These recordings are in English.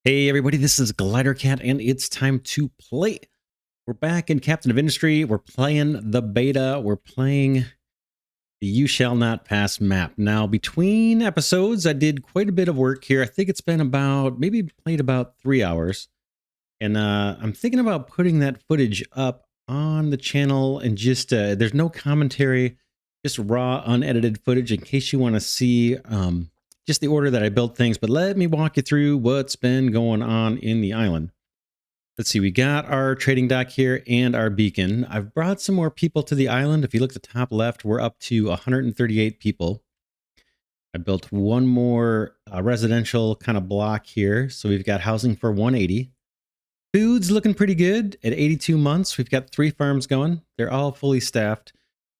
Hey everybody, this is Glidercat and it's time to play. We're back in Captain of Industry. We're playing the beta. We're playing the You Shall Not Pass map. Now, between episodes, I did quite a bit of work here. I think it's been maybe played about 3 hours. And I'm thinking about putting that footage up on the channel and just, there's no commentary, just raw, unedited footage in case you want to see just the order that I built things. But let me walk you through what's been going on in the island. Let's see, we got our trading dock here and our beacon. I've brought some more people to the island. If you look at the top left, we're up to 138 people. I built one more residential kind of block here. So we've got housing for 180. Food's looking pretty good at 82 months. We've got 3 farms going. They're all fully staffed,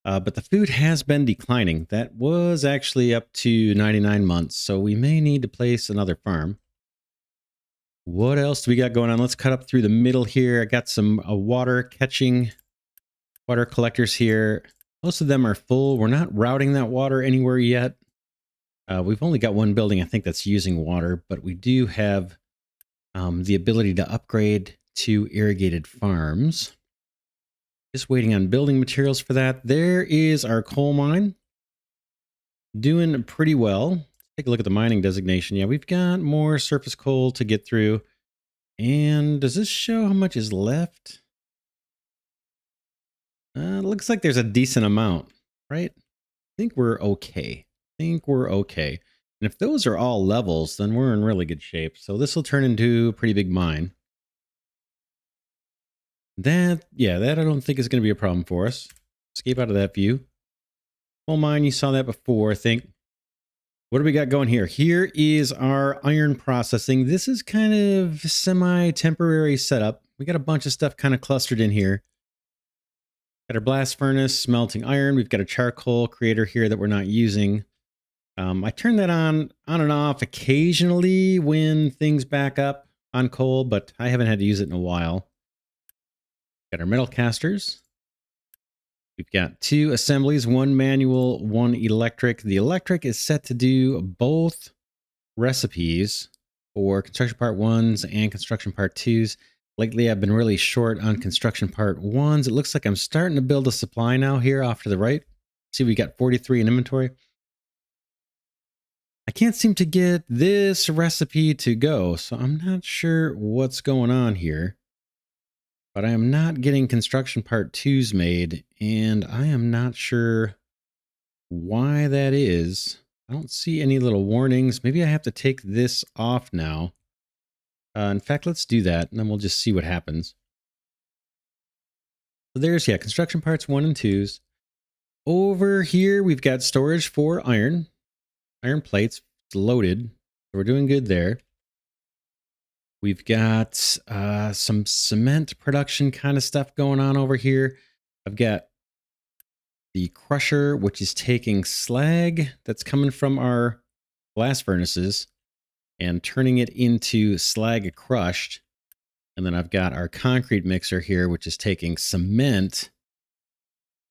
but the food has been declining. That was actually up to 99 months, so we may need to place another farm. What else do we got going on? Let's cut up through the middle here. I got some water collectors here. Most of them are full. We're not routing that water anywhere yet. We've only got one building, I think, that's using water, but we do have the ability to upgrade to irrigated farms. Just waiting on building materials for that. There is our coal mine. Doing pretty well. Take a look at the mining designation. Yeah, we've got more surface coal to get through. And does this show how much is left? Looks like there's a decent amount, right? I think we're okay. And if those are all levels, then we're in really good shape. So this will turn into a pretty big mine. That I don't think is going to be a problem for us. Escape out of that view. Coal mine, you saw that before, I think. What do we got going here? Here is our iron processing. This is kind of semi-temporary setup. We got a bunch of stuff kind of clustered in here. Got our blast furnace, smelting iron. We've got a charcoal creator here that we're not using. I turn that on and off occasionally when things back up on coal, but I haven't had to use it in a while. Got our metal casters. We've got 2 assemblies, 1 manual, 1 electric. The electric is set to do both recipes for construction part 1s and construction part 2s. Lately, I've been really short on construction part 1s. It looks like I'm starting to build a supply now here off to the right. See, we got 43 in inventory. I can't seem to get this recipe to go, so I'm not sure what's going on here. But I am not getting construction part 2s made, and I am not sure why that is. I don't see any little warnings. Maybe I have to take this off now. In fact, let's do that, and then we'll just see what happens. So there's, construction parts 1 and 2s. Over here, we've got storage for iron. Iron plates, it's loaded. So we're doing good there. We've got some cement production kind of stuff going on over here. I've got the crusher, which is taking slag that's coming from our blast furnaces and turning it into slag crushed. And then I've got our concrete mixer here, which is taking cement,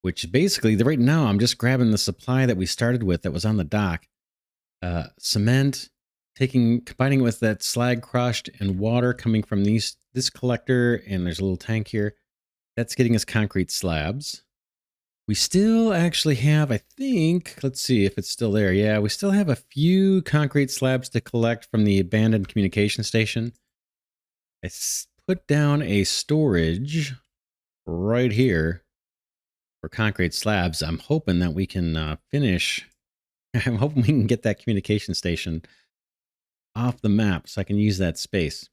which basically, right now, I'm just grabbing the supply that we started with that was on the dock. Cement, combining it with that slag crushed and water coming from this collector, and there's a little tank here. That's getting us concrete slabs. We still actually have, I think, let's see if it's still there. Yeah, we still have a few concrete slabs to collect from the abandoned communication station. I put down a storage right here for concrete slabs. I'm hoping that we can finish. I'm hoping we can get that communication station off the map so I can use that space.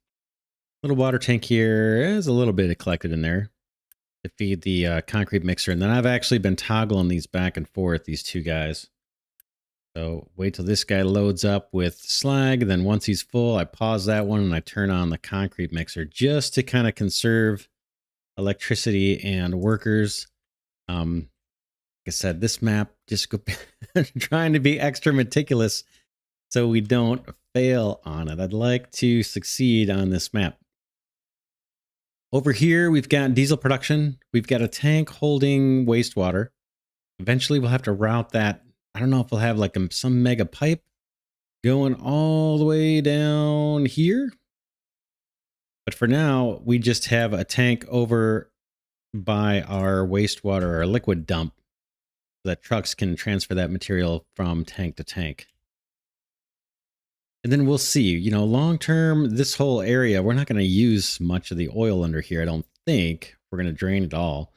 Little water tank here. There's a little bit collected in there to feed the concrete mixer. And then I've actually been toggling these back and forth, these 2 guys. So wait till this guy loads up with slag. Then once he's full, I pause that one and I turn on the concrete mixer just to kind of conserve electricity and workers. Like I said, this map just trying to be extra meticulous so we don't fail on it. I'd like to succeed on this map. Over here, we've got diesel production. We've got a tank holding wastewater. Eventually, we'll have to route that. I don't know if we'll have like some mega pipe going all the way down here. But for now, we just have a tank over by our wastewater or liquid dump so that trucks can transfer that material from tank to tank. And then we'll see, you know, long term, this whole area, we're not going to use much of the oil under here. I don't think we're going to drain it all.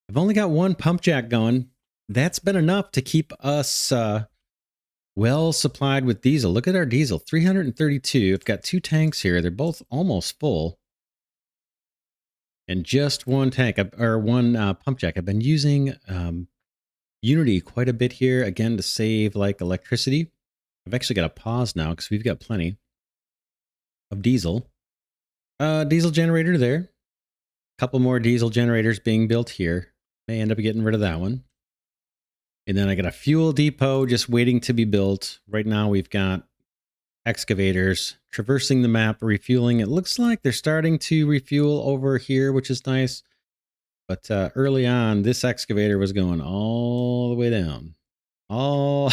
I've only got one pump jack going. That's been enough to keep us well supplied with diesel. Look at our diesel, 332. I've got two tanks here. They're both almost full. And just one tank, or one pump jack. I've been using Unity quite a bit here, again, to save like electricity. I've actually got to pause now because we've got plenty of diesel. Diesel generator there. A couple more diesel generators being built here. May end up getting rid of that one. And then I got a fuel depot just waiting to be built. Right now we've got excavators traversing the map, refueling. It looks like they're starting to refuel over here, which is nice. But early on, this excavator was going all the way down. All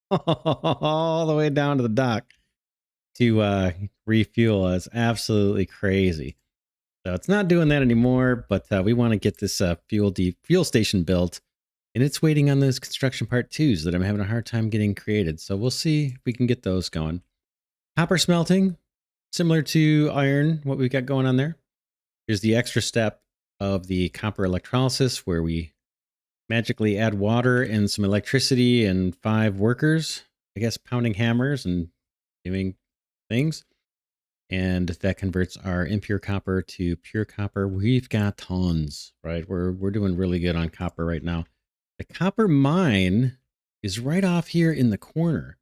the way down to the dock to refuel. It's absolutely crazy. So it's not doing that anymore, but we want to get this fuel station built. And it's waiting on those construction part 2s that I'm having a hard time getting created. So we'll see if we can get those going. Copper smelting, similar to iron, what we've got going on there. Here's the extra step of the copper electrolysis where we magically add water and some electricity and 5 workers, I guess, pounding hammers and doing things. And that converts our impure copper to pure copper. We've got tons, right? We're doing really good on copper right now. The copper mine is right off here in the corner.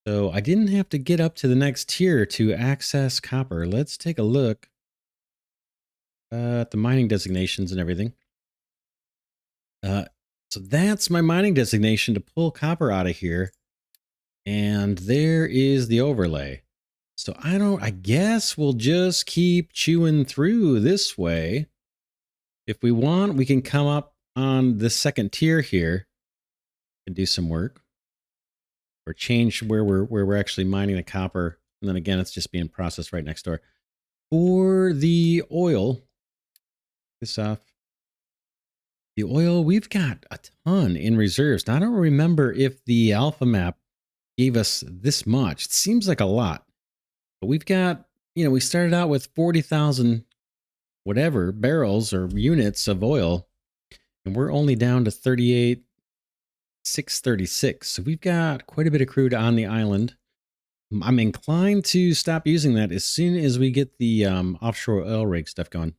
So I didn't have to get up to the next tier to access copper. Let's take a look at the mining designations and everything. So that's my mining designation to pull copper out of here. And there is the overlay. So I guess we'll just keep chewing through this way. If we want, we can come up on the second tier here and do some work. Or change where we're actually mining the copper. And then again, it's just being processed right next door. For the oil, this off. The oil, we've got a ton in reserves. Now, I don't remember if the alpha map gave us this much. It seems like a lot. But we've got, you know, we started out with 40,000 whatever barrels or units of oil. And we're only down to 38,636. So we've got quite a bit of crude on the island. I'm inclined to stop using that as soon as we get the offshore oil rig stuff going.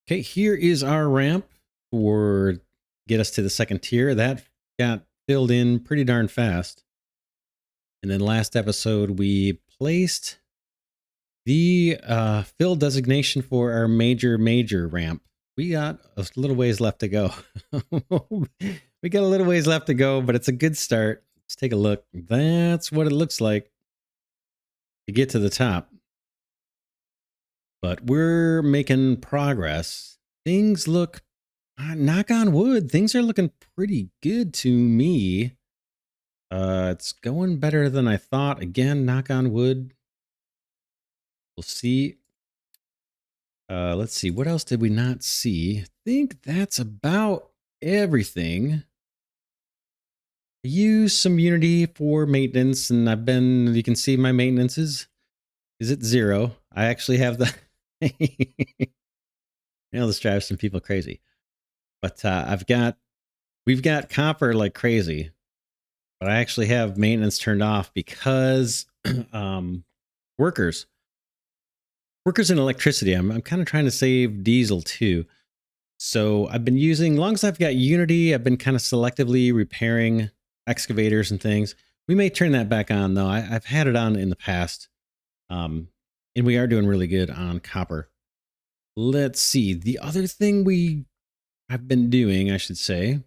Okay, here is our ramp for get us to the second tier. That got filled in pretty darn fast. And then last episode, we placed the fill designation for our major ramp. We got a little ways left to go. We got a little ways left to go, but it's a good start. Let's take a look. That's what it looks like to get to the top. But we're making progress. Things look, knock on wood, things are looking pretty good to me. It's going better than I thought. Again, knock on wood. We'll see. Let's see. What else did we not see? I think that's about everything. I use some Unity for maintenance, and you can see my maintenance is at 0. I actually have the, this drives some people crazy. But we've got copper like crazy. But I actually have maintenance turned off because workers and electricity. I'm kind of trying to save diesel too. So I've been using, as long as I've got Unity, I've been kind of selectively repairing excavators and things. We may turn that back on though. I've had it on in the past. And we are doing really good on copper. Let's see. The other thing I've been doing, I should say,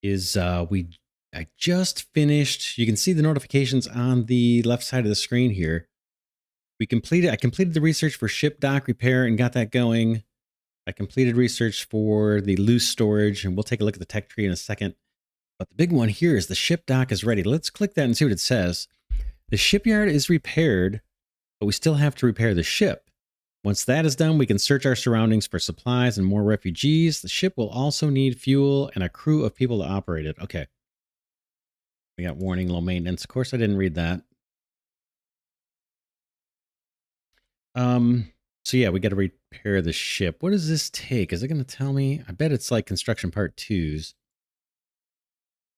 is I just finished. You can see the notifications on the left side of the screen here. I completed the research for ship dock repair and got that going. I completed research for the loose storage, and we'll take a look at the tech tree in a second. But the big one here is the ship dock is ready. Let's click that and see what it says. The shipyard is repaired. but we still have to repair the ship. Once that is done, we can search our surroundings for supplies and more refugees. The ship will also need fuel and a crew of people to operate it. Okay. We got warning, low maintenance. Of course, I didn't read that. So yeah, we got to repair the ship. What does this take? Is it going to tell me? I bet it's like construction part 2s.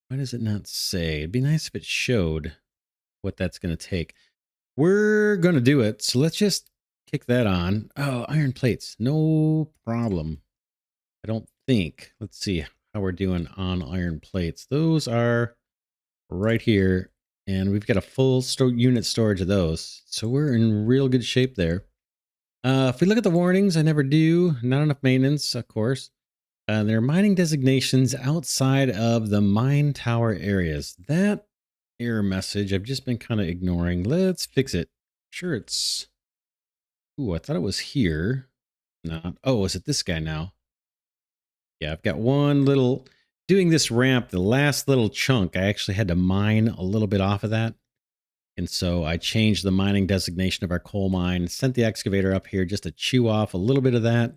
Why does it not say? It'd be nice if it showed what that's going to take. We're going to do it. So let's just kick that on. Oh, iron plates. No problem. I don't think. Let's see how we're doing on iron plates. Those are right here. And we've got a full unit storage of those. So we're in real good shape there. If we look at the warnings, I never do. Not enough maintenance, of course. There are mining designations outside of the mine tower areas. That error message I've just been kind of ignoring. Let's fix it. Sure, it's... Ooh, I thought it was here. Not... Oh, is it this guy now? Yeah, I've got one little... Doing this ramp, the last little chunk, I actually had to mine a little bit off of that. And so I changed the mining designation of our coal mine, sent the excavator up here just to chew off a little bit of that.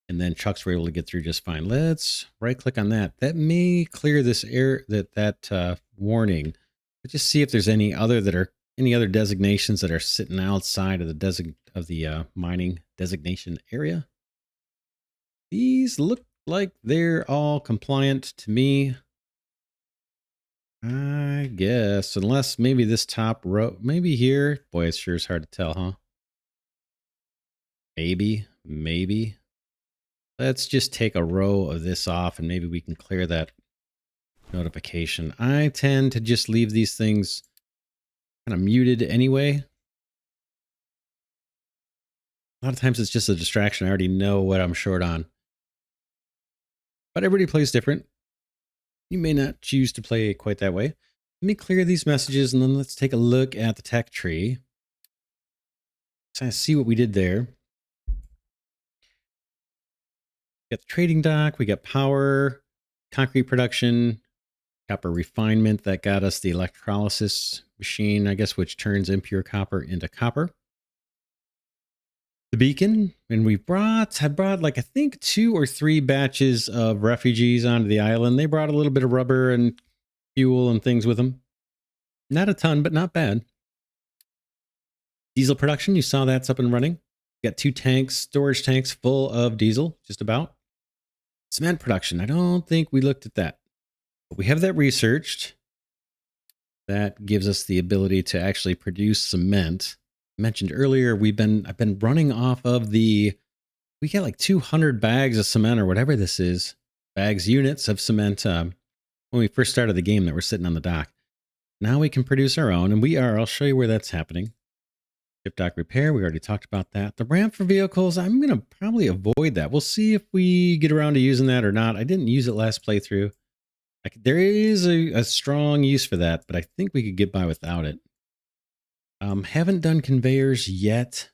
And then trucks were able to get through just fine. Let's right click on that. That may clear this error, that warning. Let's just see if there's any other designations that are sitting outside of the mining designation area. These look like they're all compliant to me. I guess, unless maybe this top row, maybe here. Boy, it sure is hard to tell, huh? Maybe. Let's just take a row of this off and maybe we can clear that notification. I tend to just leave these things kind of muted anyway. A lot of times it's just a distraction. I already know what I'm short on. But everybody plays different. You may not choose to play quite that way. Let me clear these messages and then let's take a look at the tech tree. So I see what we did there. We got the trading dock, we got power, concrete production, copper refinement that got us the electrolysis machine, I guess, which turns impure copper into copper. The beacon, and had brought like I think 2 or 3 batches of refugees onto the island. They brought a little bit of rubber and fuel and things with them. Not a ton, but not bad. Diesel production, you saw that's up and running. Got 2 tanks, storage tanks full of diesel, just about. Cement production, I don't think we looked at that. But we have that researched. That gives us the ability to actually produce cement. I mentioned earlier, I've been running off of we get like 200 bags of cement or whatever this is. Units of cement when we first started the game that were sitting on the dock. Now we can produce our own, and I'll show you where that's happening. Ship dock repair, we already talked about that. The ramp for vehicles, I'm going to probably avoid that. We'll see if we get around to using that or not. I didn't use it last playthrough. There is a strong use for that, but I think we could get by without it. Haven't done conveyors yet.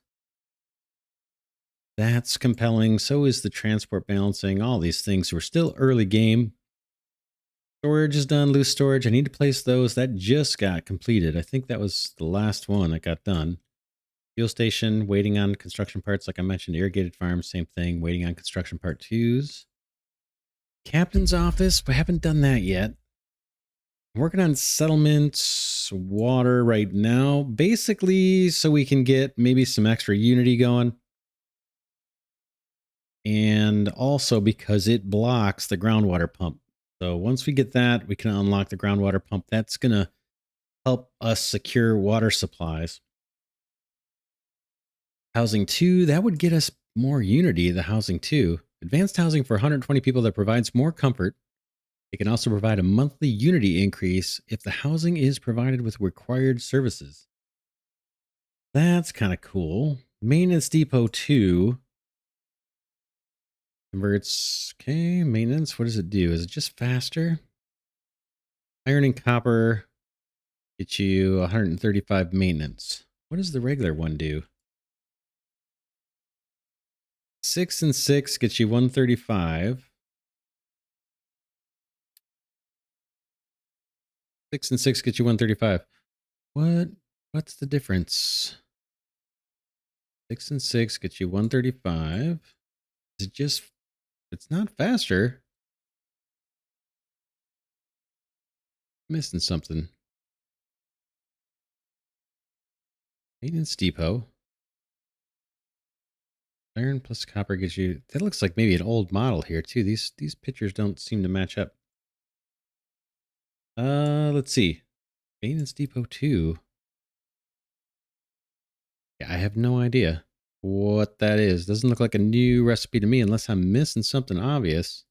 That's compelling. So is the transport balancing. All these things. We're still early game. Storage is done. Loose storage. I need to place those. That just got completed. I think that was the last one that got done. Fuel station, waiting on construction parts. Like I mentioned, irrigated farm, same thing. Waiting on construction part 2s. Captain's office. We haven't done that yet. I'm working on settlements, water right now. Basically, so we can get maybe some extra unity going. And also because it blocks the groundwater pump. So once we get that, we can unlock the groundwater pump. That's going to help us secure water supplies. Housing 2, that would get us more unity, the housing 2. Advanced housing for 120 people that provides more comfort. It can also provide a monthly unity increase if the housing is provided with required services. That's kind of cool. Maintenance Depot 2 converts. Okay, maintenance. What does it do? Is it just faster? Iron and copper get you 135 maintenance. What does the regular one do? 6 and 6 gets you 135. 6 and 6 gets you 135. What's the difference? 6 and 6 gets you 135. Is it just, it's not faster. Missing something. Maintenance depot. Iron plus copper gives you, that looks like maybe an old model here too. These pictures don't seem to match up. Let's see. Maintenance depot 2. Yeah, I have no idea what that is. Doesn't look like a new recipe to me unless I'm missing something obvious.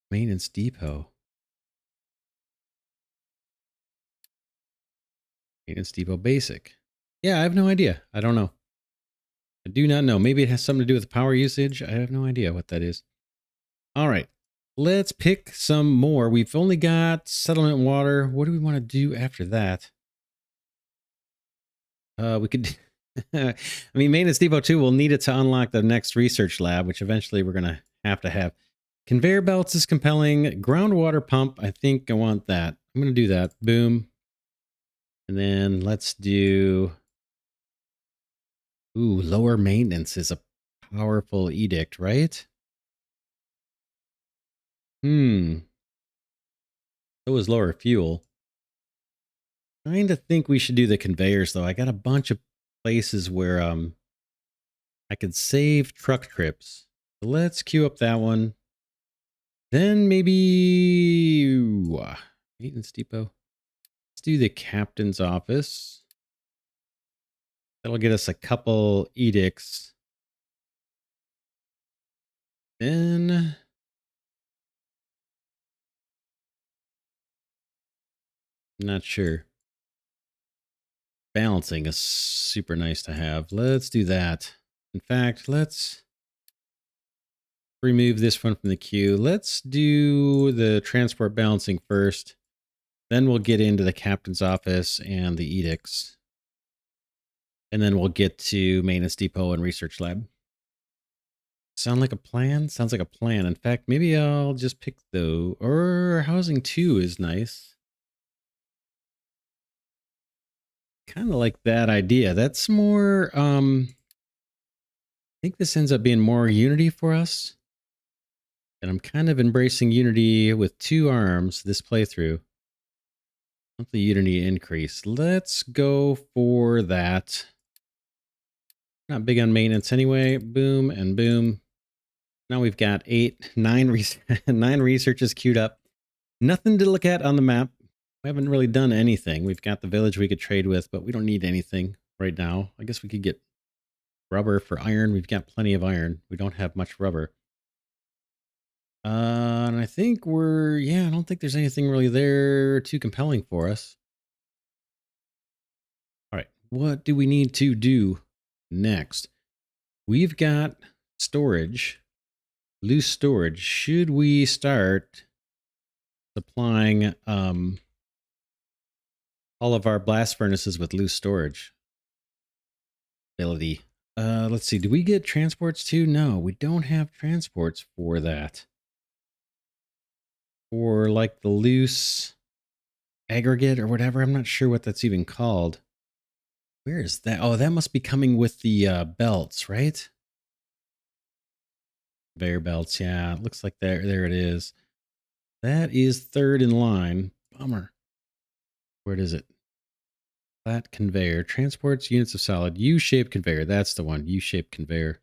Maintenance depot. Maintenance depot basic. Yeah, I have no idea. I don't know. I do not know. Maybe it has something to do with power usage. I have no idea what that is. All right. Let's pick some more. We've only got settlement water. What do we want to do after that? We could... I mean, Maintenance Depot 2 will need it to unlock the next research lab, which eventually we're going to have. Conveyor belts is compelling. Groundwater pump, I think I want that. I'm going to do that. Boom. And then let's do... Ooh, lower maintenance is a powerful edict, right? So is lower fuel. I kind of think we should do the conveyors, though. I got a bunch of places where I could save truck trips. So let's queue up that one. Then maybe maintenance depot. Let's do the captain's office. That'll get us a couple edicts. Then I'm not sure. Balancing is super nice to have. Let's do that. In fact, let's remove this one from the queue. Let's do the transport balancing first. Then we'll get into the captain's office and the edicts. And then we'll get to maintenance depot and research lab. Sound like a plan? Sounds like a plan. In fact, maybe I'll just pick the... Or housing 2 is nice. Kind of like that idea. That's more... I think this ends up being more Unity for us. And I'm kind of embracing Unity with 2 arms this playthrough. Monthly Unity increase. Let's go for that. Not big on maintenance anyway. Boom and boom. Now we've got 9 researches queued up. Nothing to look at on the map. We haven't really done anything. We've got the village we could trade with, but we don't need anything right now. I guess we could get rubber for iron. We've got plenty of iron. We don't have much rubber. And I think I don't think there's anything really there too compelling for us. All right, what do we need to do next? We've got storage, loose storage. Should we start supplying all of our blast furnaces with loose storage ability? Let's see. Do we get transports too? No, we don't have transports for that. Or like the loose aggregate or whatever. I'm not sure what that's even called. Where is that? Oh, that must be coming with the belts, right? Conveyor belts. Yeah, it looks like there it is. That is third in line. Bummer. Where is it? Flat conveyor. Transports units of solid. U-shaped conveyor. That's the one. U-shaped conveyor.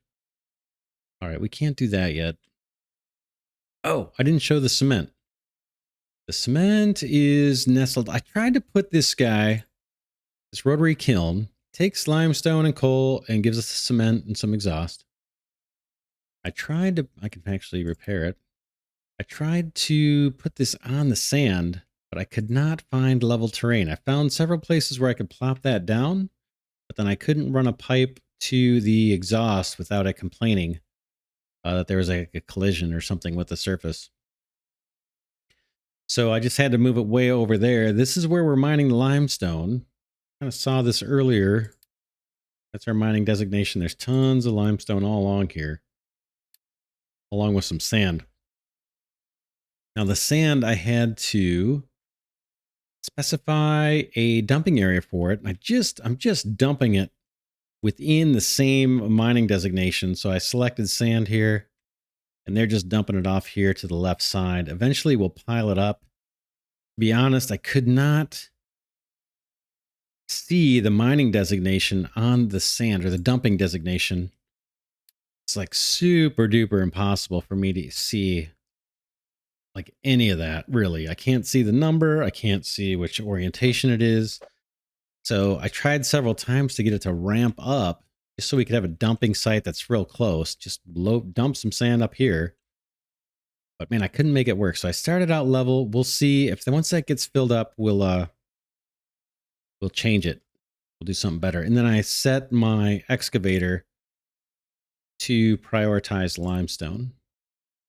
All right, we can't do that yet. Oh, I didn't show the cement. The cement is nestled. I tried to put this guy, this rotary kiln, takes limestone and coal and gives us cement and some exhaust. I can actually repair it. I tried to put this on the sand, but I could not find level terrain. I found several places where I could plop that down, but then I couldn't run a pipe to the exhaust without it complaining that there was like a collision or something with the surface. So I just had to move it way over there. This is where we're mining the limestone. Kind of saw this earlier. That's our mining designation. There's tons of limestone all along here, along with some sand. Now the sand I had to specify a dumping area for it. I'm just dumping it within the same mining designation. So I selected sand here, and they're just dumping it off here to the left side. Eventually we'll pile it up. To be honest, I could not see the mining designation on the sand, or the dumping designation. It's like super duper impossible for me to see like any of that, really. I can't see the number. I can't see which orientation it is. So I tried several times to get it to ramp up just so we could have a dumping site that's real close. Just dump some sand up here. But man, I couldn't make it work. So I started out level. We'll see if once that gets filled up, we'll change it. We'll do something better. And then I set my excavator to prioritize limestone.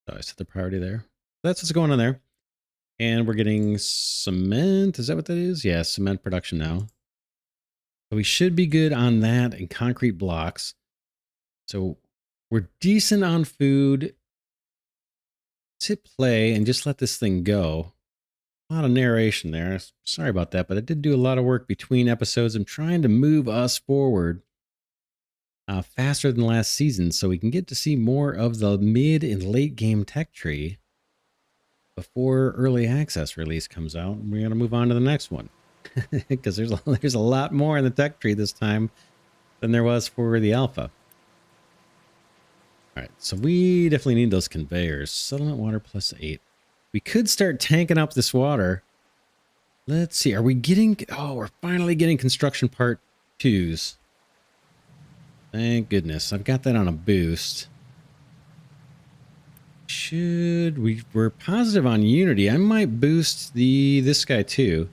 So I set the priority there. That's what's going on there. And we're getting cement. Is that what that is? Yeah, cement production now. So we should be good on that and concrete blocks. So we're decent on food. Let's hit play and just let this thing go. A lot of narration there. Sorry about that, but I did do a lot of work between episodes. I'm trying to move us forward faster than last season so we can get to see more of the mid and late game tech tree before early access release comes out. We're going to move on to the next one because there's a lot more in the tech tree this time than there was for the alpha. All right, so we definitely need those conveyors. Settlement water plus 8. We could start tanking up this water. Let's see. Are we getting... Oh, we're finally getting construction part 2s. Thank goodness. I've got that on a boost. We're positive on Unity. I might boost this guy too.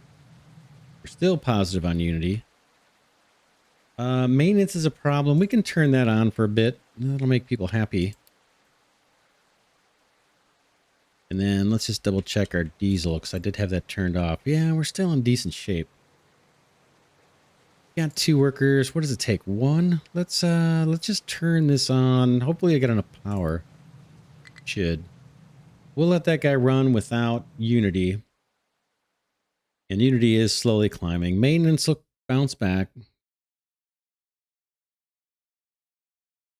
We're still positive on Unity. Maintenance is a problem. We can turn that on for a bit. That'll make people happy. And then let's just double check our diesel because I did have that turned off. Yeah, we're still in decent shape. Got 2 workers. What does it take? 1? Let's just turn this on. Hopefully I get enough power. Should. We'll let that guy run without Unity. And Unity is slowly climbing. Maintenance will bounce back.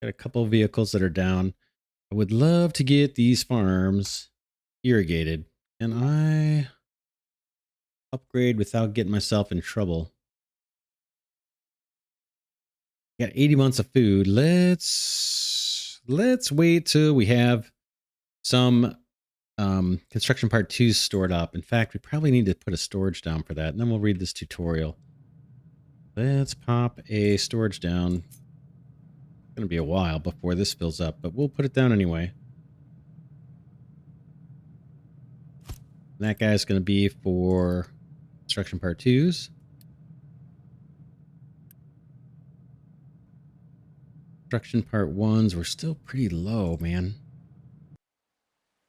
Got a couple of vehicles that are down. I would love to get these farms irrigated. And I upgrade without getting myself in trouble. Got 80 months of food. Let's wait till we have some construction part 2 stored up. In fact, we probably need to put a storage down for that, and then we'll read this tutorial. Let's pop a storage down. It's going to be a while before this fills up, but we'll put it down anyway. And that guy's going to be for construction part 2s. Construction part 1s, we're still pretty low, man.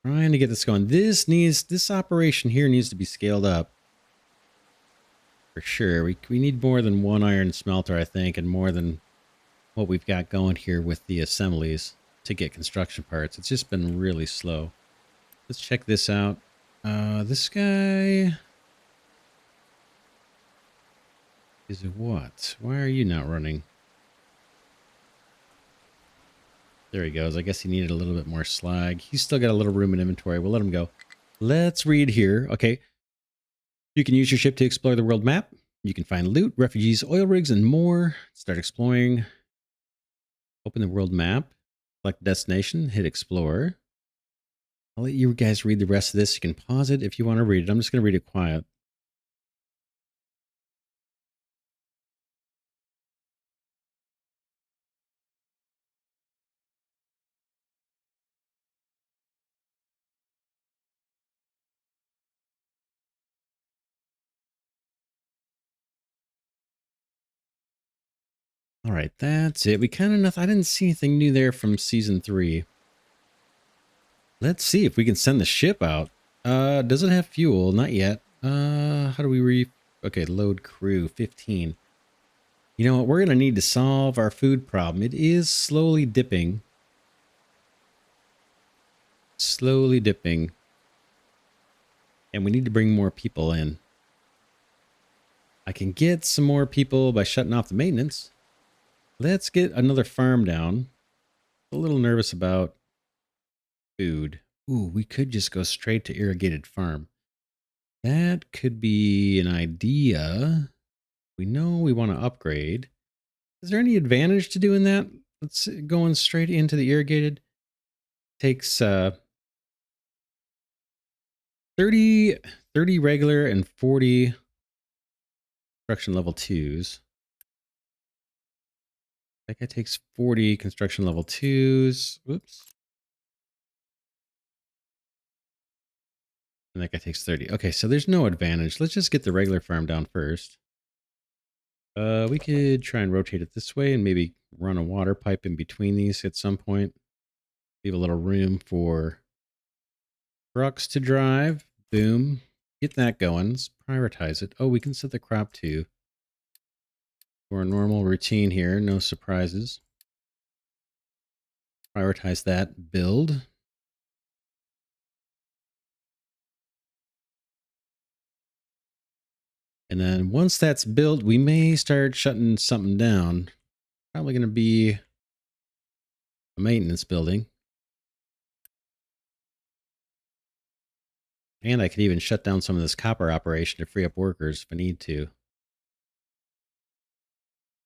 Trying to get this going. This operation here needs to be scaled up. For sure. We need more than 1 iron smelter, I think, and more than what we've got going here with the assemblies to get construction parts. It's just been really slow. Let's check this out. This guy is what? Why are you not running? There he goes. I guess he needed a little bit more slag. He's still got a little room in inventory. We'll let him go. Let's read here. Okay. You can use your ship to explore the world map. You can find loot, refugees, oil rigs, and more. Start exploring. Open the world map. Select destination. Hit explore. I'll let you guys read the rest of this. You can pause it if you want to read it. I'm just going to read it quiet. All right, that's it. I didn't see anything new there from season 3. Let's see if we can send the ship out. Does it have fuel? Not yet. How do we okay, load crew 15. You know what? We're going to need to solve our food problem. It is slowly dipping. Slowly dipping. And we need to bring more people in. I can get some more people by shutting off the maintenance. Let's get another farm down. A little nervous about food. Ooh, we could just go straight to irrigated farm. That could be an idea. We know we want to upgrade. Is there any advantage to doing that? Let's going straight into the irrigated. Takes 30 regular and 40 construction level 2s. That guy takes 40 construction level 2s. Whoops. And that guy takes 30. Okay, so there's no advantage. Let's just get the regular farm down first. We could try and rotate it this way and maybe run a water pipe in between these at some point. Leave a little room for trucks to drive. Boom. Get that going. Let's prioritize it. Oh, we can set the crop to our normal routine here. No surprises. Prioritize that build. And then once that's built, we may start shutting something down. Probably going to be a maintenance building. And I could even shut down some of this copper operation to free up workers if I need to.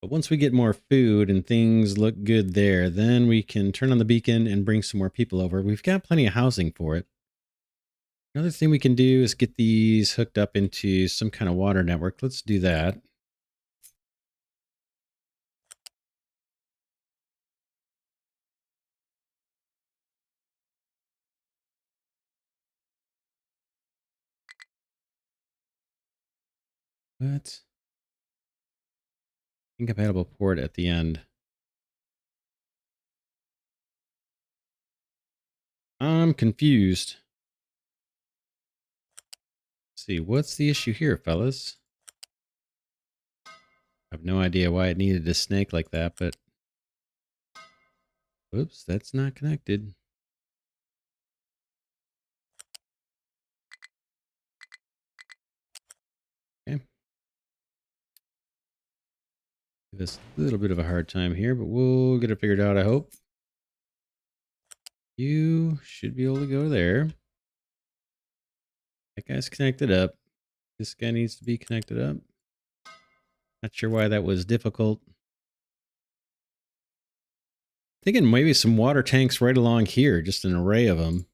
But once we get more food and things look good there, then we can turn on the beacon and bring some more people over. We've got plenty of housing for it. Another thing we can do is get these hooked up into some kind of water network. Let's do that. What? Incompatible port at the end. I'm confused. Let's see, what's the issue here, fellas? I have no idea why it needed to snake like that, but... Oops, that's not connected. Okay. Give us a little bit of a hard time here, but we'll get it figured out, I hope. You should be able to go there. That guy's connected up. This guy needs to be connected up. Not sure why that was difficult. Thinking maybe some water tanks right along here, just an array of them.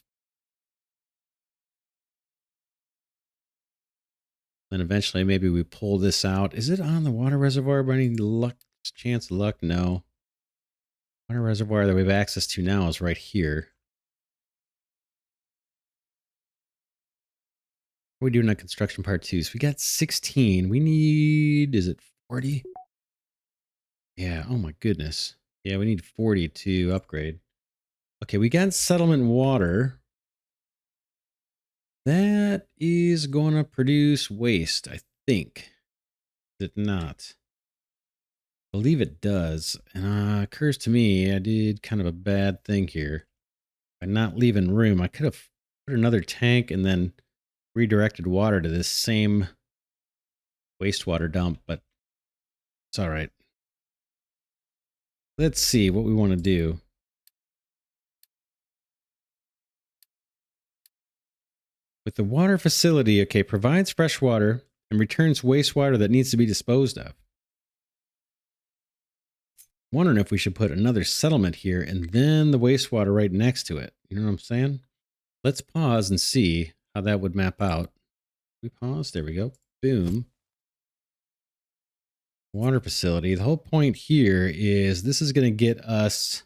Then eventually maybe we pull this out. Is it on the water reservoir by any luck? Chance of luck? No. Water reservoir that we have access to now is right here. What are we doing on construction part 2? So we got 16. We need, is it 40? Yeah, oh my goodness. Yeah, we need 40 to upgrade. Okay, we got settlement water. That is going to produce waste, I think. Is it not? I believe it does. And occurs to me I did kind of a bad thing here. By not leaving room, I could have put another tank and then redirected water to this same wastewater dump, but it's all right. Let's see what we want to do. With the water facility, okay, provides fresh water and returns wastewater that needs to be disposed of. Wondering if we should put another settlement here and then the wastewater right next to it. You know what I'm saying? Let's pause and see how that would map out. We pause. There we go. Boom. Water facility. The whole point here is this is going to get us...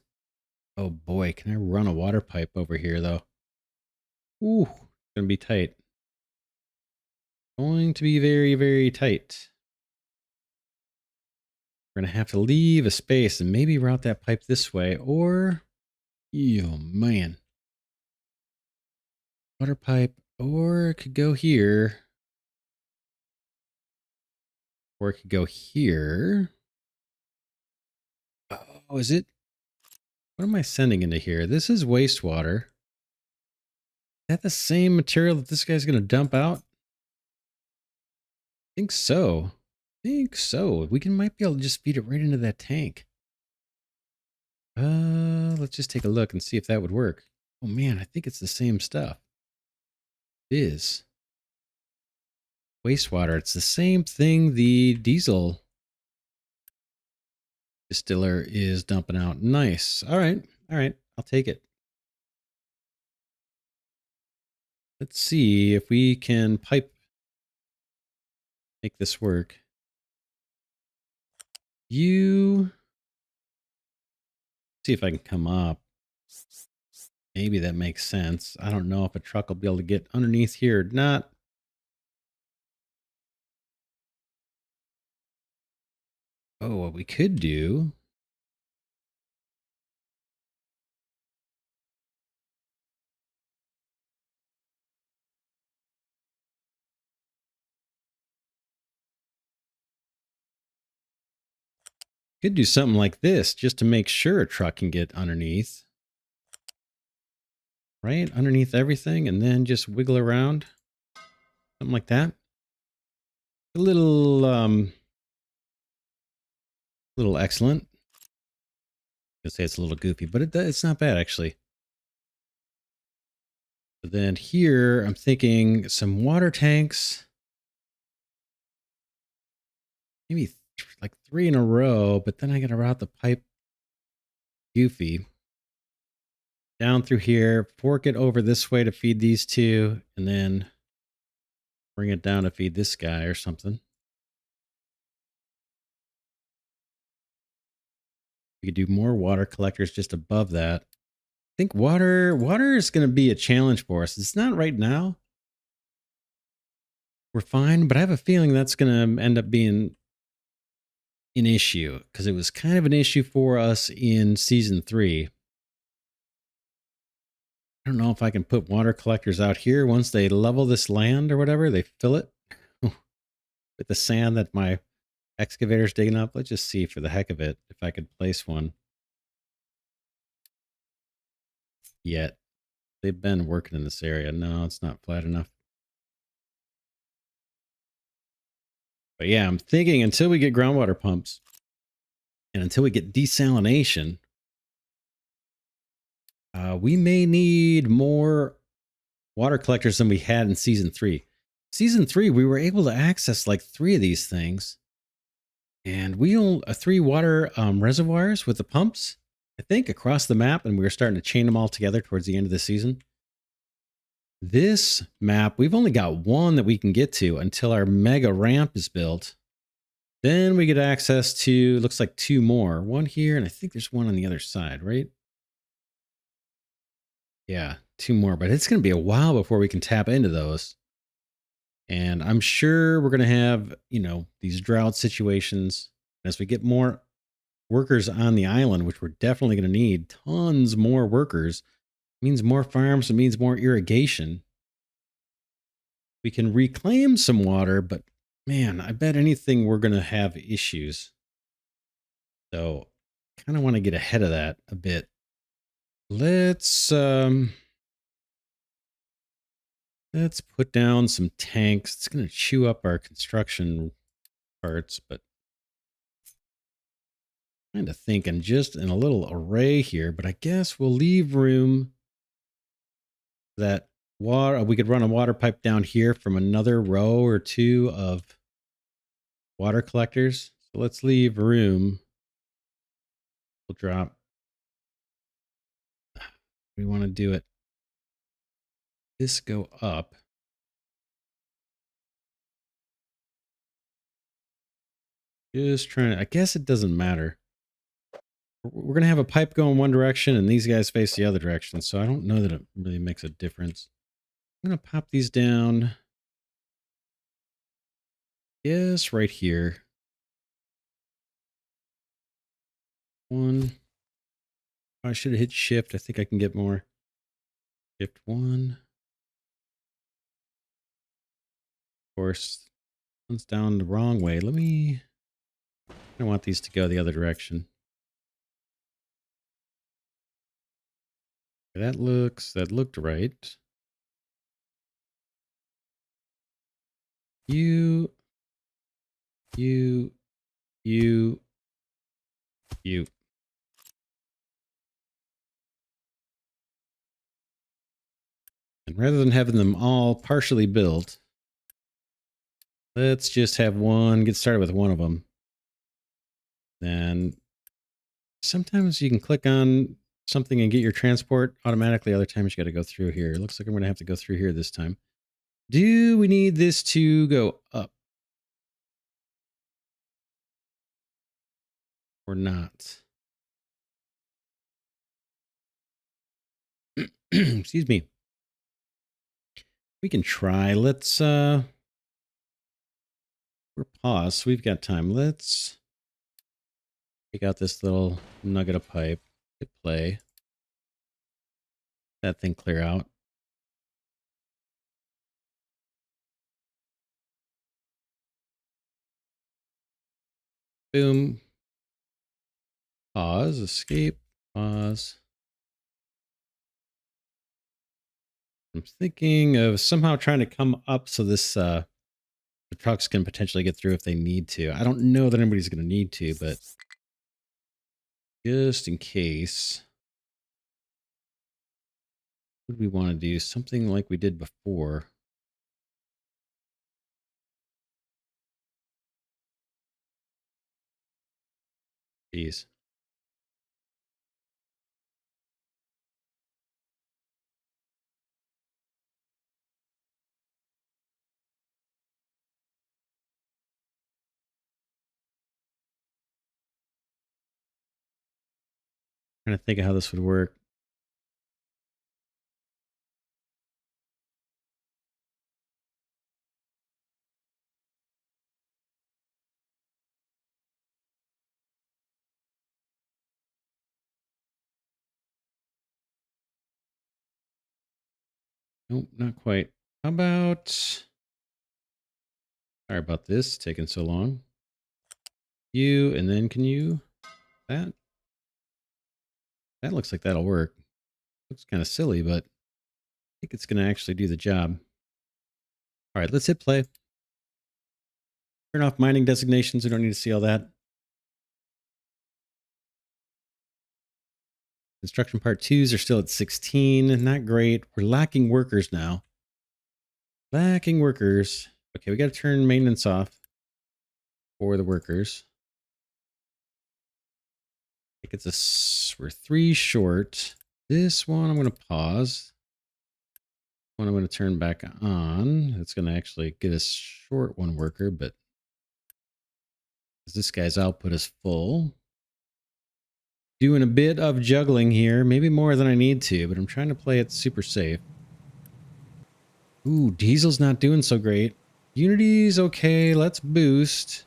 Oh boy, can I run a water pipe over here though? Ooh, it's going to be tight. Going to be very, very tight. We're going to have to leave a space and maybe route that pipe this way or... Oh man. Water pipe, or it could go here. Or it could go here. Oh, is it? What am I sending into here? This is wastewater. Is that the same material that this guy's going to dump out? I think so. think so. Might be able to just feed it right into that tank. Let's just take a look and see if that would work. Oh man, I think it's the same stuff. It is. Wastewater. It's the same thing the diesel distiller is dumping out. Nice. All right. All right. I'll take it. Let's see if we can make this work. You see if I can come up. Maybe that makes sense. I don't know if a truck will be able to get underneath here or not. Oh, what we could do. Could do something like this just to make sure a truck can get underneath. Right? Underneath everything and then just wiggle around. Something like that. A little excellent. I'd say it's a little goofy, but it's not bad actually. But then here, I'm thinking some water tanks. Maybe like 3 in a row, but then I got to route the pipe goofy. Down through here, fork it over this way to feed these two, and then bring it down to feed this guy or something. We could do more water collectors just above that. I think water is going to be a challenge for us. It's not right now. We're fine, but I have a feeling that's going to end up being an issue because it was kind of an issue for us in season 3. I don't know if I can put water collectors out here once they level this land or whatever. They fill it with the sand that my excavator's digging up. Let's just see for the heck of it if I could place one yet. They've been working in this area. No, it's not flat enough. But yeah, I'm thinking until we get groundwater pumps and until we get desalination, we may need more water collectors than we had in season 3. Season 3, we were able to access like 3 of these things. And we own 3 water reservoirs with the pumps, I think, across the map. And we were starting to chain them all together towards the end of the season. This map, we've only got 1 that we can get to until our mega ramp is built. Then we get access to, looks like 2 more. 1 here, and I think there's 1 on the other side, right? Yeah, 2 more, but it's going to be a while before we can tap into those. And I'm sure we're going to have, these drought situations. As we get more workers on the island, which we're definitely going to need tons more workers, it means more farms, it means more irrigation. We can reclaim some water, but man, I bet anything we're going to have issues. So kind of want to get ahead of that a bit. Let's put down some tanks. It's going to chew up our construction parts, but kind of thinking just in a little array here, but I guess we'll leave room that water. We could run a water pipe down here from another row or 2 of water collectors. So let's leave room. We'll drop. We want to do it. This go up. Just trying to, I guess it doesn't matter. We're going to have a pipe going one direction and these guys face the other direction. So I don't know that it really makes a difference. I'm going to pop these down. Yes, right here. 1. I should have hit shift. I think I can get more. Shift 1. Of course, one's down the wrong way. I want these to go the other direction. That looked right. You You, you, you. And rather than having them all partially built, let's just have one, get started with one of them. Then sometimes you can click on something and get your transport automatically. Other times you got to go through here. It looks like I'm going to have to go through here this time. Do we need this to go up or not? Excuse me. We can try. Let's we're paused, so we've got time. Let's take out this little nugget of pipe. Hit play. That thing clear out. Boom. Pause. Escape. Pause. I'm thinking of somehow trying to come up so this the trucks can potentially get through if they need to. I don't know that anybody's going to need to, but just in case, would we want to do something like we did before? Jeez. Trying to think of how this would work. Nope, not quite. How about... Sorry about this taking so long. You, and then can you... That looks like that'll work. Looks kind of silly, but I think it's going to actually do the job. All right, let's hit play. Turn off mining designations. We don't need to see all that. Construction part 2s are still at 16. Not great. We're lacking workers now. Lacking workers. Okay, we got to turn maintenance off for the workers. I think it's we're 3 short. This one I'm going to pause. One I'm going to turn back on. It's going to actually get us short 1 worker, but this guy's output is full. Doing a bit of juggling here, maybe more than I need to, but I'm trying to play it super safe. Ooh, diesel's not doing so great. Unity's okay. Let's boost.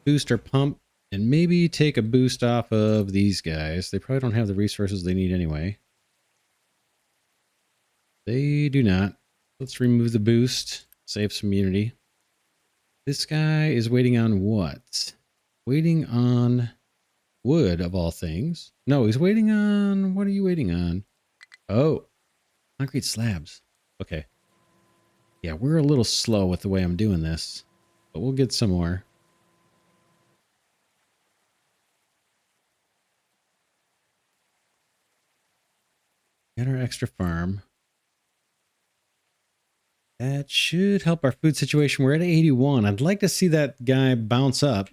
Boost our pump and maybe take a boost off of these guys. They probably don't have the resources they need anyway. They do not. Let's remove the boost. Save some Unity. This guy is waiting on what? Waiting on wood, of all things. No, he's waiting on... What are you waiting on? Oh, concrete slabs. Okay. Yeah, we're a little slow with the way I'm doing this, but we'll get some more. Get our extra farm. That should help our food situation. We're at 81. I'd like to see that guy bounce up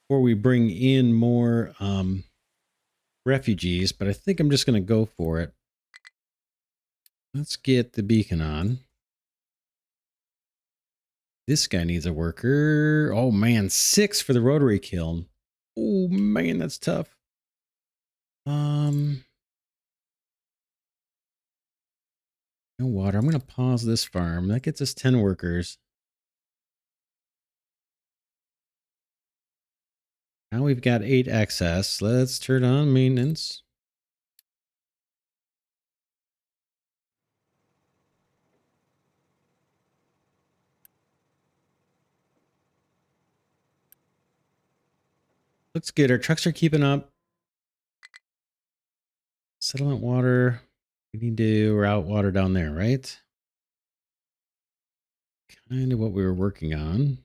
before we bring in more refugees, but I think I'm just going to go for it. Let's get the beacon on. This guy needs a worker. Oh man, 6 for the rotary kiln. Oh man, that's tough. No water. I'm going to pause this farm. That gets us 10 workers. Now we've got 8 excess. Let's turn on maintenance. Looks good. Our trucks are keeping up. Settlement water. We need to route water down there, right? Kind of what we were working on.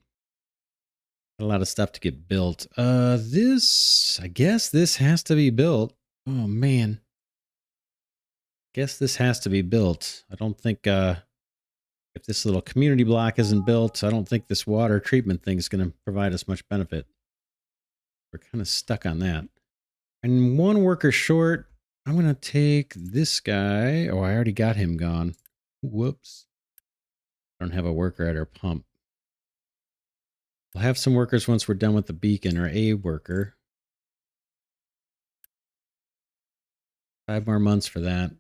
A lot of stuff to get built. I guess this has to be built. Oh man. Guess this has to be built. I don't think if this little community block isn't built, I don't think this water treatment thing is going to provide us much benefit. We're kind of stuck on that. And one worker short. I'm going to take this guy. Oh, I already got him gone. Whoops. I don't have a worker at our pump. We'll have some workers once we're done with the beacon, or a worker. 5 more months for that.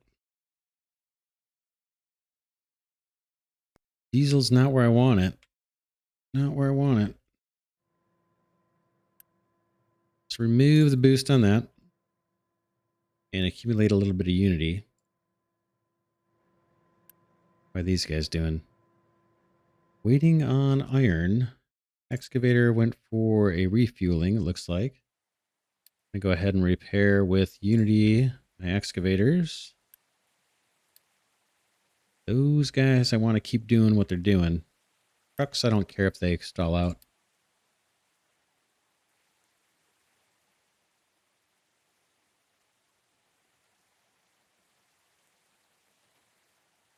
Diesel's not where I want it. Not where I want it. Let's remove the boost on that. And accumulate a little bit of unity. What are these guys doing? Waiting on iron. Excavator went for a refueling, it looks like. I'm going to go ahead and repair with unity my excavators. Those guys, I want to keep doing what they're doing. Trucks, I don't care if they stall out.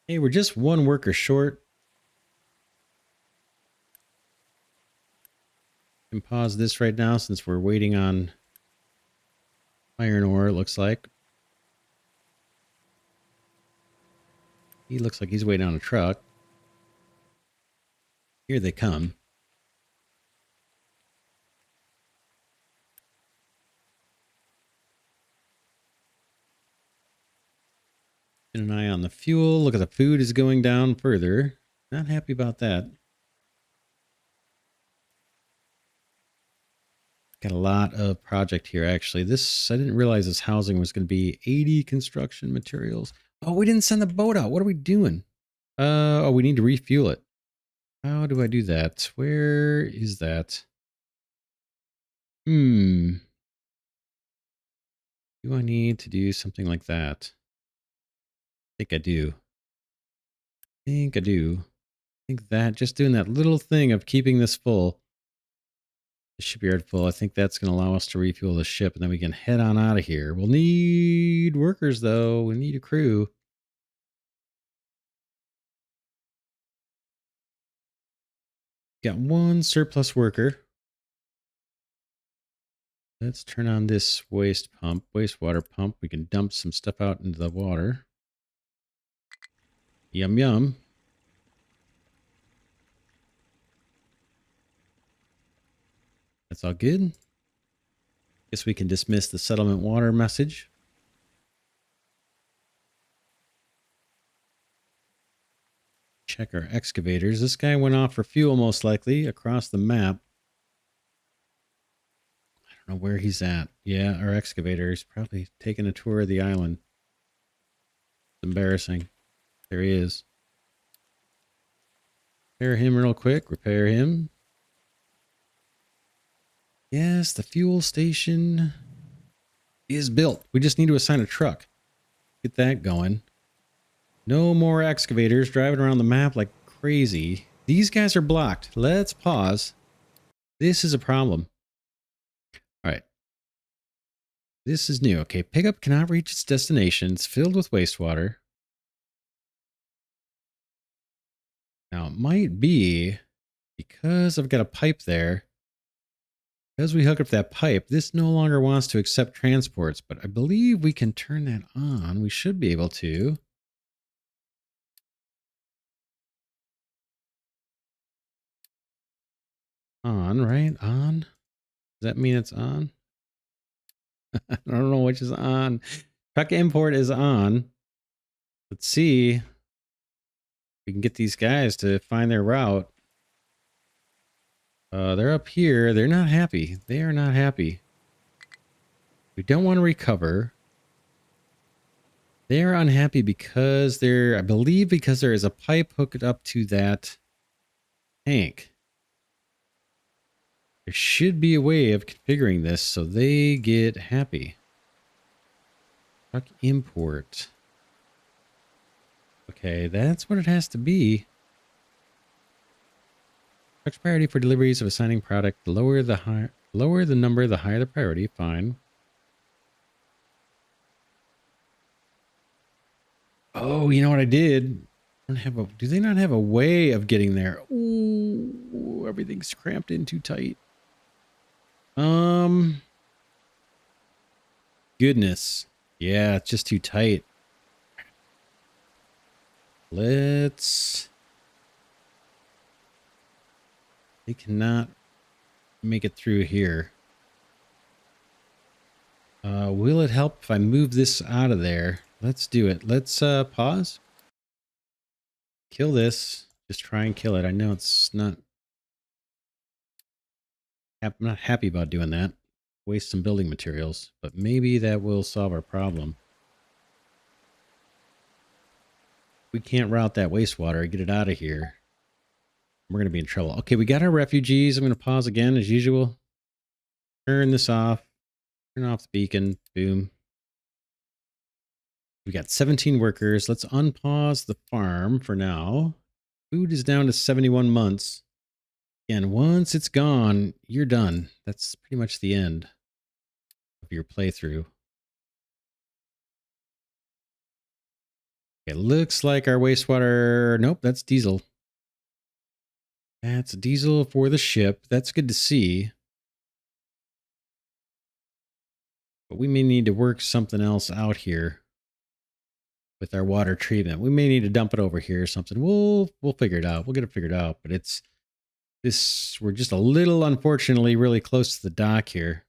Hey, we're just one worker short. I can pause this right now since we're waiting on iron ore, it looks like. He looks like he's waiting on a truck. Here they come. Keep an eye on the fuel. Look at the food is going down further. Not happy about that. Got a lot of project here, actually. This, I didn't realize this housing was going to be 80 construction materials. Oh, we didn't send the boat out. What are we doing? Oh, we need to refuel it. How do I do that? Where is that? Do I need to do something like that? I think I do. I think that just doing that little thing of keeping this full, the shipyard full, I think that's going to allow us to refuel the ship, and then we can head on out of here. We'll need workers, though. We need a crew. Got one surplus worker. Let's turn on this wastewater pump. We can dump some stuff out into the water. Yum, yum. That's all good. Guess we can dismiss the settlement water message. Check our excavators. This guy went off for fuel, most likely, across the map. I don't know where he's at. Yeah, our excavator is probably taking a tour of the island. It's embarrassing. There he is. Repair him real quick. Repair him. Yes, the fuel station is built. We just need to assign a truck. Get that going. No more excavators driving around the map like crazy. These guys are blocked. Let's pause. This is a problem. All right. This is new. Okay, pickup cannot reach its destination. It's filled with wastewater. Now, it might be because I've got a pipe there. As we hook up that pipe, this no longer wants to accept transports, but I believe we can turn that on. We should be able to. On, right? On? Does that mean it's on? I don't know which is on. Truck import is on. Let's see if we can get these guys to find their route. They're up here. They're not happy. They are not happy. We don't want to recover. They're unhappy because I believe because there is a pipe hooked up to that tank. There should be a way of configuring this so they get happy. Truck import. Okay, that's what it has to be. Such priority for deliveries of assigning product. Lower the number, the higher the priority. Fine. Oh, you know what I did? Do they not have a way of getting there? Ooh, everything's cramped in too tight. Goodness. Yeah, it's just too tight. They cannot make it through here. Will it help if I move this out of there? Let's do it. Let's pause. Kill this. Just try and kill it. I know it's not... I'm not happy about doing that. Waste some building materials, but maybe that will solve our problem. We can't route that wastewater and get it out of here. We're going to be in trouble. Okay, we got our refugees. I'm going to pause again as usual. Turn this off. Turn off the beacon. Boom. We got 17 workers. Let's unpause the farm for now. Food is down to 71 months. And once it's gone, you're done. That's pretty much the end of your playthrough. It looks like our wastewater... Nope, that's diesel. That's diesel for the ship. That's good to see. But we may need to work something else out here with our water treatment. We may need to dump it over here or something. We'll figure it out. We'll get it figured out. But it's this... We're just a little, unfortunately, really close to the dock here.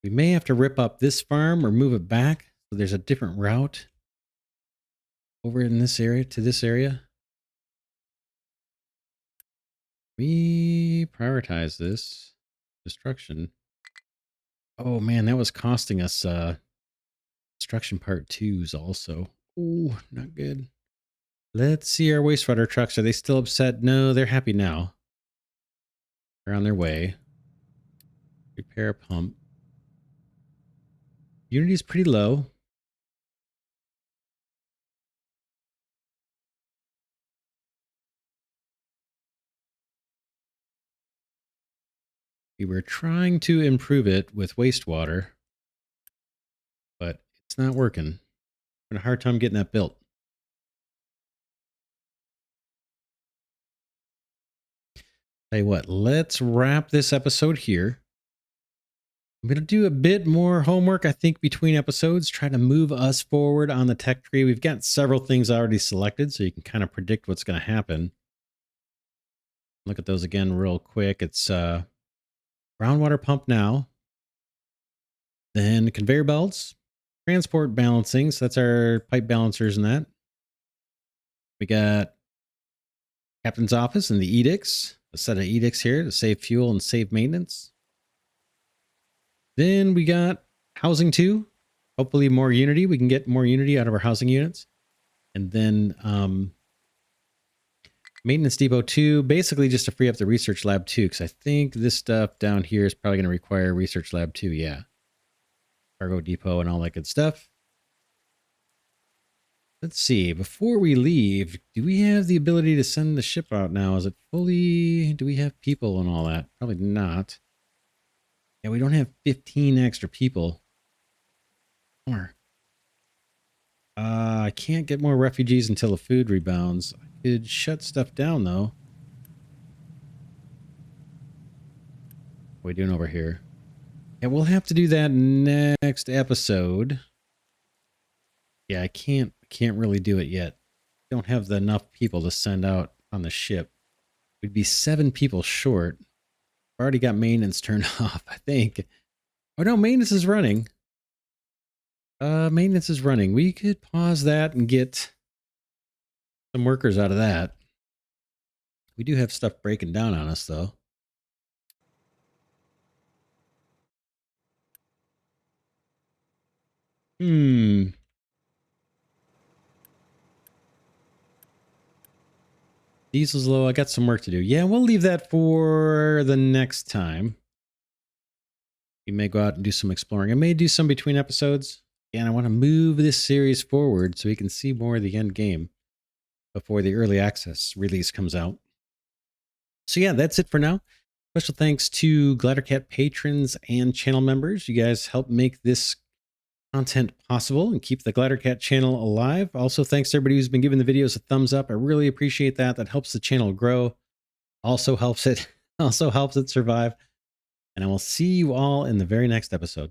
We may have to rip up this farm or move it back. So there's a different route over in this area to this area. We prioritize this destruction. Oh man, that was costing us destruction part 2s also. Ooh, not good. Let's see our wastewater trucks. Are they still upset? No, they're happy now. They're on their way. Repair a pump. Unity's pretty low. We were trying to improve it with wastewater, but it's not working. Having a hard time getting that built. Tell you what, let's wrap this episode here. I'm going to do a bit more homework, I think, between episodes, try to move us forward on the tech tree. We've got several things already selected, so you can kind of predict what's going to happen. Look at those again real quick. It's groundwater pump now. Then conveyor belts, transport balancing. So that's our pipe balancers and that. We got captain's office and the edicts. A set of edicts here to save fuel and save maintenance. Then we got housing 2. Hopefully more unity. We can get more unity out of our housing units. And then maintenance depot 2, basically just to free up the research lab 2, because I think this stuff down here is probably going to require research lab 2. Yeah. Cargo depot and all that good stuff. Let's see. Before we leave, do we have the ability to send the ship out now? Is it fully... Do we have people and all that? Probably not. Yeah, we don't have 15 extra people. More. I can't get more refugees until the food rebounds. I could shut stuff down, though. What are we doing over here? Yeah, we'll have to do that next episode. Yeah, I can't really do it yet. Don't have enough people to send out on the ship. We'd be 7 people short. Already got maintenance turned off, I think. Oh no, maintenance is running. Maintenance is running. We could pause that and get some workers out of that. We do have stuff breaking down on us, though. Diesel's low. I got some work to do. Yeah, we'll leave that for the next time. We may go out and do some exploring. I may do some between episodes. And I want to move this series forward so we can see more of the end game before the early access release comes out. So yeah, that's it for now. Special thanks to Glidercat patrons and channel members. You guys help make this content possible and keep the Glidercat channel alive. Also, thanks to everybody who's been giving the videos a thumbs up. I really appreciate that. That helps the channel grow. Also helps it survive. And I will see you all in the very next episode.